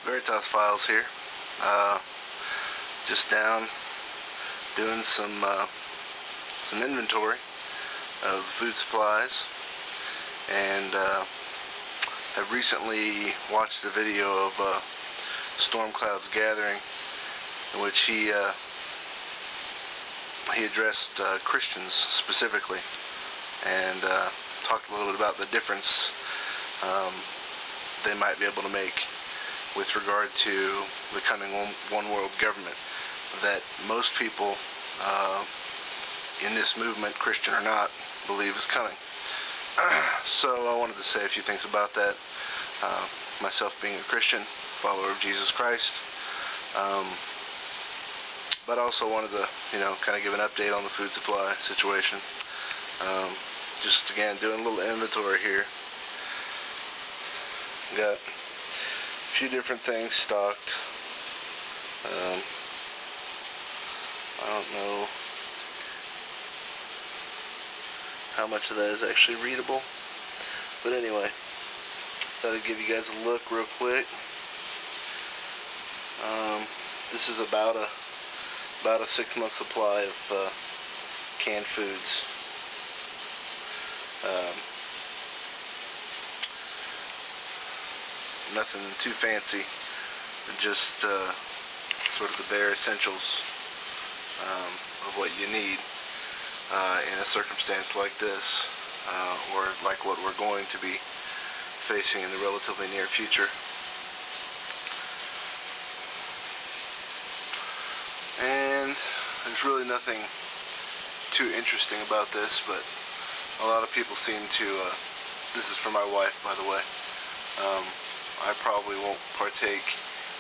Veritas Files here. Just down doing some inventory of food supplies, and have recently watched a video of StormCloudsGathering in which he addressed Christians specifically, and talked a little bit about the difference they might be able to make with regard to the coming one world government that most people in this movement, Christian or not, believe is coming. So I wanted to say a few things about that. Myself being a Christian, follower of Jesus Christ, but also wanted to, kind of give an update on the food supply situation. Just again doing a little inventory here. Got a few different things stocked. I don't know how much of that is actually readable, but anyway, thought I'd give you guys a look real quick. This is about a 6-month supply of canned foods. Nothing too fancy, just sort of the bare essentials of what you need in a circumstance like this, or like what we're going to be facing in the relatively near future. And there's really nothing too interesting about this, but a lot of people seem to, this is for my wife, by the way. I probably won't partake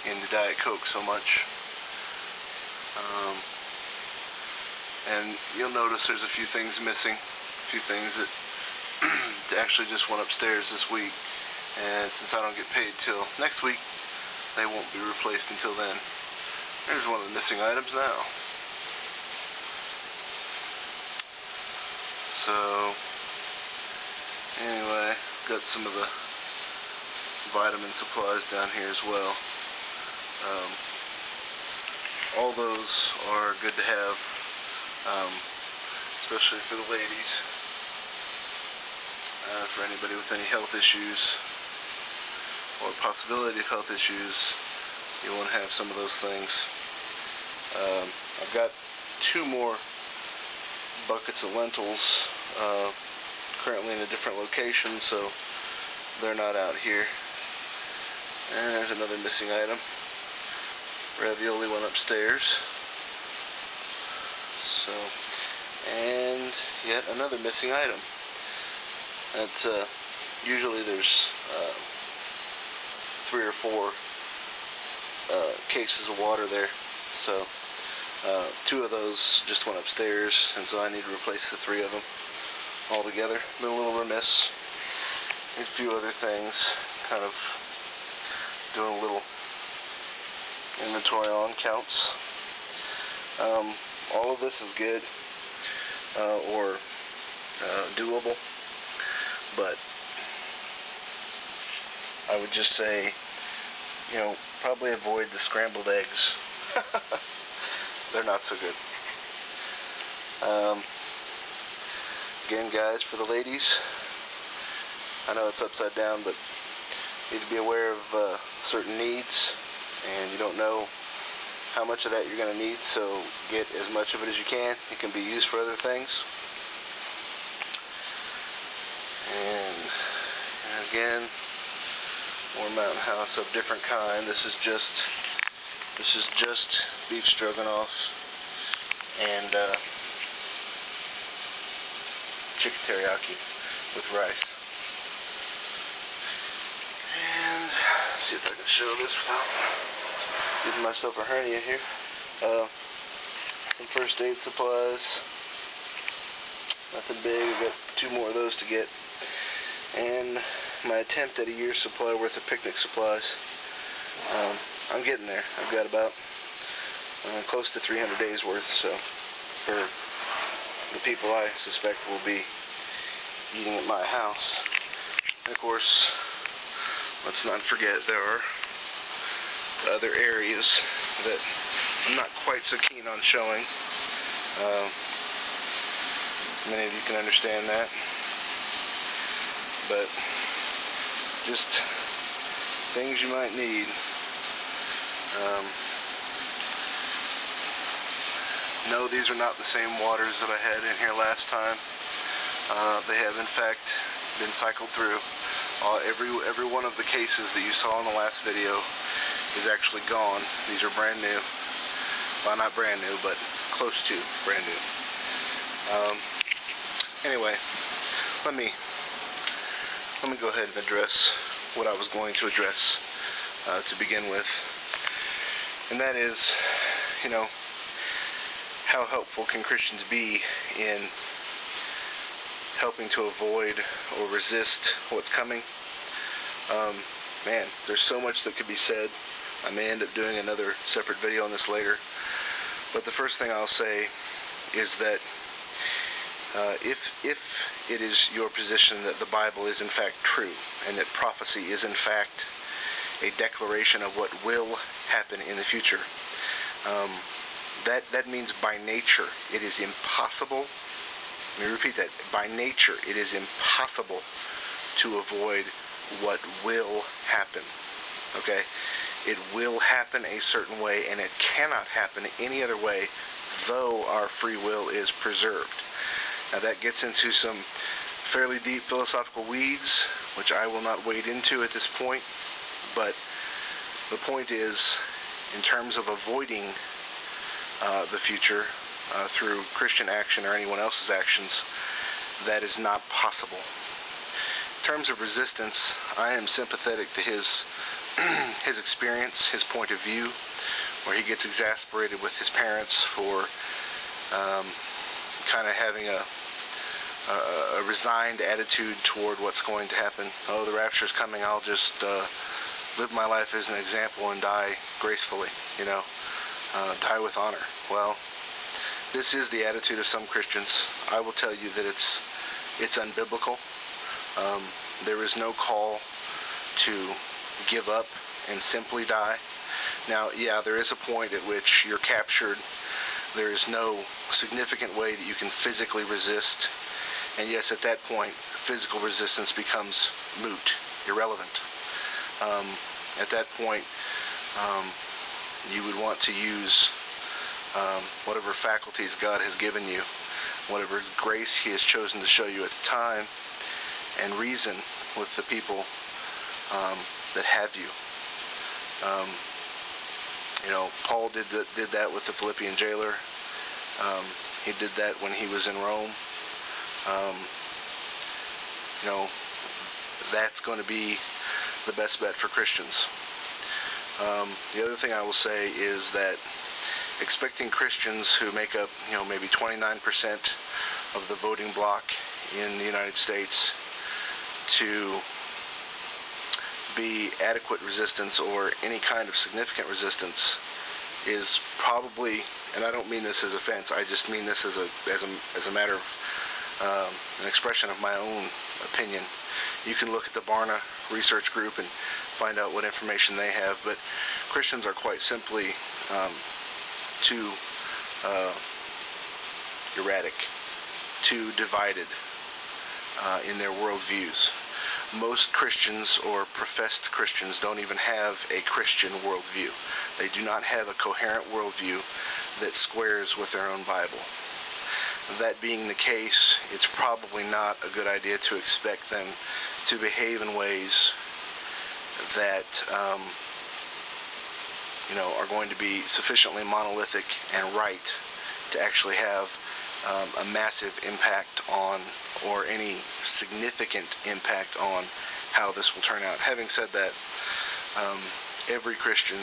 in the Diet Coke so much. And you'll notice there's a few things missing, a few things that actually just went upstairs this week, and since I don't get paid till next week, they won't be replaced until then. There's one of the missing items now. So anyway, got some of the vitamin supplies down here as well. All those are good to have, especially for the ladies, for anybody with any health issues or possibility of health issues. You want to have some of those things. I've got 2 more buckets of lentils currently in a different location, so they're not out here. And there's another missing item. Ravioli went upstairs. So, and yet another missing item. That's usually there's 3 or 4 cases of water there. So 2 of those just went upstairs, and so I need to replace the 3 of them altogether. Been a little remiss. And a few other things, kind of doing a little inventory on counts. All of this is good, or doable, but I would just say, probably avoid the scrambled eggs. They're not so good. Again, guys, for the ladies, I know it's upside down, but you need to be aware of certain needs, and you don't know how much of that you're going to need, so get as much of it as you can. It can be used for other things. And again, more Mountain House of different kind. This is just beef stroganoff and chicken teriyaki with rice. And let's see if I can show this without giving myself a hernia here. Some first aid supplies. Nothing big. I've got 2 more of those to get. And my attempt at a year's supply worth of picnic supplies. I'm getting there. I've got about close to 300 days worth, so for the people I suspect will be eating at my house. And of course, let's not forget there are other areas that I'm not quite so keen on showing. Many of you can understand that. But just things you might need. No, these are not the same waters that I had in here last time. They have in fact been cycled through. Every one of the cases that you saw in the last video is actually gone. These are brand new. Well, not brand new, but close to brand new. Anyway, let me go ahead and address what I was going to address to begin with, and that is, how helpful can Christians be in helping to avoid or resist what's coming? Man, there's so much that could be said. I may end up doing another separate video on this later. But the first thing I'll say is that if it is your position that the Bible is in fact true, and that prophecy is in fact a declaration of what will happen in the future, that means by nature it is impossible. Let me repeat that. By nature it is impossible to avoid what will happen. Okay? It will happen a certain way, and it cannot happen any other way, though our free will is preserved. Now that gets into some fairly deep philosophical weeds, which I will not wade into at this point, but the point is, in terms of avoiding the future through Christian action or anyone else's actions, that is not possible. In terms of resistance, I am sympathetic to his experience, his point of view, where he gets exasperated with his parents for kind of having a resigned attitude toward what's going to happen. Oh, the rapture's coming, I'll just live my life as an example and die gracefully, die with honor. Well, this is the attitude of some Christians. I will tell you that it's unbiblical. There is no call to give up and simply die. Now, yeah, there is a point at which you're captured. There is no significant way that you can physically resist. And yes, at that point, physical resistance becomes moot, irrelevant. At that point, you would want to use whatever faculties God has given you, whatever grace He has chosen to show you at the time, and reason with the people that have you. Paul did that with the Philippian jailer. He did that when he was in Rome. That's going to be the best bet for Christians. The other thing I will say is that expecting Christians who make up, maybe 29% of the voting bloc in the United States to be adequate resistance or any kind of significant resistance is probably, and I don't mean this as offense, I just mean this as a matter of an expression of my own opinion. You can look at the Barna Research Group and find out what information they have, but Christians are quite simply too erratic, too divided in their worldviews. Most Christians or professed Christians don't even have a Christian worldview. They do not have a coherent worldview that squares with their own Bible. That being the case, it's probably not a good idea to expect them to behave in ways that are going to be sufficiently monolithic and right to actually have a massive impact on, or any significant impact on, how this will turn out. Having said that, every Christian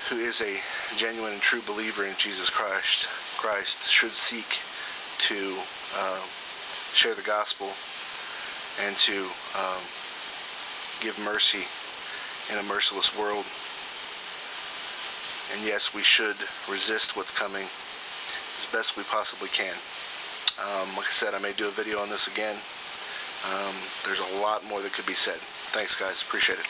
who is a genuine and true believer in Jesus Christ should seek to share the gospel and to give mercy in a merciless world. And yes, we should resist what's coming as best we possibly can. Like I said, I may do a video on this again. There's a lot more that could be said. Thanks, guys. Appreciate it.